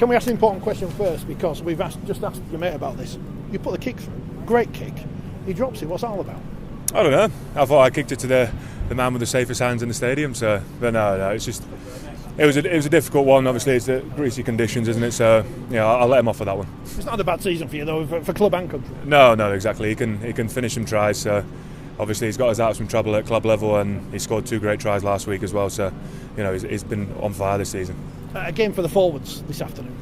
Can we ask an important question first? Because we've just asked your mate about this. You put the kick through, great kick. He drops it. What's that all about? I don't know. I thought I kicked it to the man with the safest hands in the stadium. So, but no, it's just it was a difficult one. Obviously, it's the greasy conditions, isn't it? So, I'll let him off for that one. It's not a bad season for you though, for club and country. No, exactly. He can finish some tries. So, obviously, he's got us out of some trouble at club level, and he scored 2 great tries last week as well. So, he's been on fire this season. A game for the forwards this afternoon.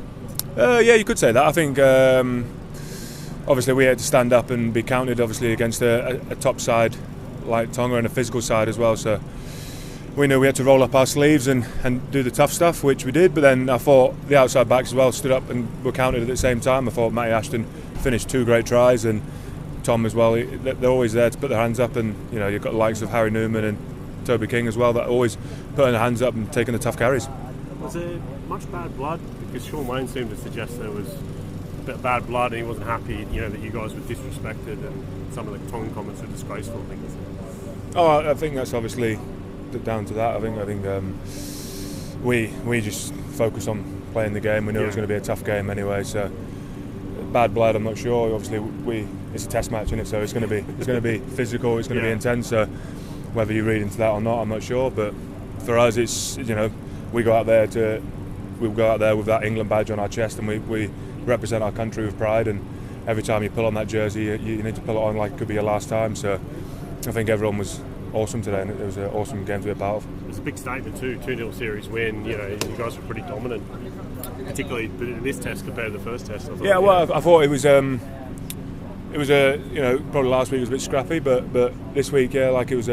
Yeah, you could say that. I think obviously we had to stand up and be counted obviously against a top side like Tonga and a physical side as well. So we knew we had to roll up our sleeves and do the tough stuff, which we did. But then I thought the outside backs as well stood up and were counted at the same time. I thought Matty Ashton finished 2 great tries, and Tom as well. They're always there to put their hands up, and you've got the likes of Harry Newman and Toby King as well that are always putting their hands up and taking the tough carries. Was there much bad blood? Because Shaun Wane seemed to suggest there was a bit of bad blood and he wasn't happy, that you guys were disrespected, and some of the Tongan comments were disgraceful things. Oh, I think that's obviously down to that. I think we just focus on playing the game. We knew it was going to be a tough game anyway. So bad blood, I'm not sure. Obviously, it's a test match, isn't it? So it's going to be physical. It's going to be intense. So whether you read into that or not, I'm not sure. But for us, it's we go out there with that England badge on our chest, and we represent our country with pride. And every time you pull on that jersey, you need to pull it on like it could be your last time. So I think everyone was awesome today, and it was an awesome game to be a part of. It was a big statement too, 2-0 series win. You guys were pretty dominant, particularly in this test compared to the first test. I thought it was probably last week was a bit scrappy, but this week, it was.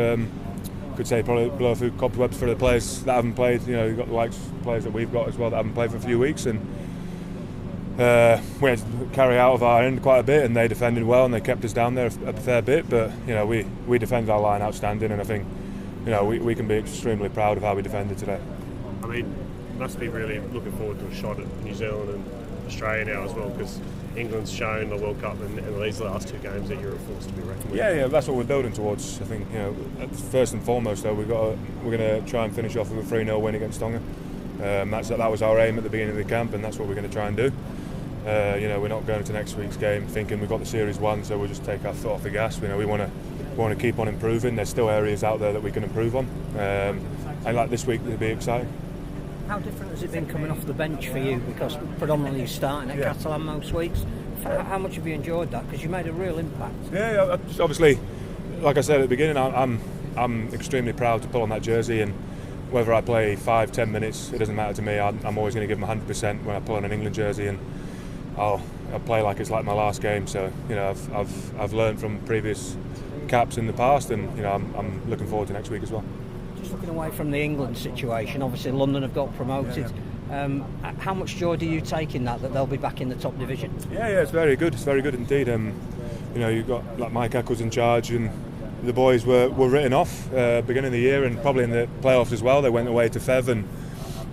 Could say probably blow a few cobwebs for the players that haven't played. You've got the likes of players that we've got as well that haven't played for a few weeks, and we had to carry out of our end quite a bit, and they defended well and they kept us down there a fair bit. But we defended our line outstanding, and I think we can be extremely proud of how we defended today. I mean, must be really looking forward to a shot at New Zealand and Australia now as well, because England's shown the World Cup and these last 2 games that you're a force to be reckoned with. Yeah, that's what we're building towards. I think first and foremost though we're going to try and finish off with a 3-0 win against Tonga. That was our aim at the beginning of the camp, and that's what we're going to try and do. We're not going to next week's game thinking we've got the series won, so we'll just take our foot off the gas. We want to keep on improving. There's still areas out there that we can improve on, and like this week it'll be exciting. How different has it been coming off the bench for you? Because predominantly you're starting at Catalans most weeks. How much have you enjoyed that? Because you made a real impact. Yeah, obviously, like I said at the beginning, I'm extremely proud to pull on that jersey, and whether I play 5-10 minutes, it doesn't matter to me. I'm always going to give them 100% when I pull on an England jersey, and I'll play like it's like my last game. So I've learned from previous caps in the past, and I'm looking forward to next week as well. Just looking away from the England situation, obviously London have got promoted. How much joy do you take in that they'll be back in the top division? Yeah, it's very good. It's very good indeed. You've got like Mike Eccles in charge, and the boys were written off beginning of the year, and probably in the playoffs as well. They went away to Fev and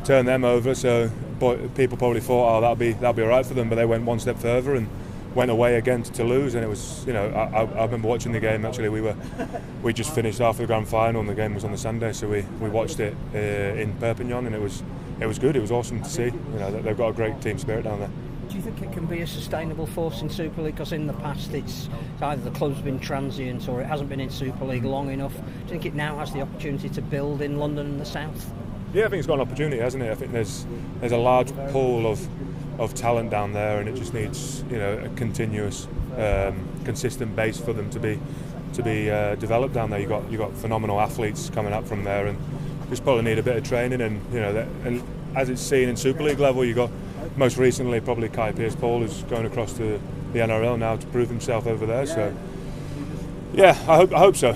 turned them over. So people probably thought, that'll be all right for them, but they went one step further and went away again to Toulouse, and it was, I remember watching the game. Actually, we just finished after the grand final, and the game was on the Sunday, so we watched it in Perpignan, and it was good. It was awesome to see. They've got a great team spirit down there. Do you think it can be a sustainable force in Super League? Because in the past, it's either the club's been transient or it hasn't been in Super League long enough. Do you think it now has the opportunity to build in London and the south? Yeah, I think it's got an opportunity, hasn't it? I think there's a large pool of talent down there, and it just needs a continuous, consistent base for them to be developed down there. You got phenomenal athletes coming up from there, and just probably need a bit of training. And and as it's seen in Super League level, you got most recently probably Kai Pearce-Paul is going across to the NRL now to prove himself over there. So yeah, I hope so.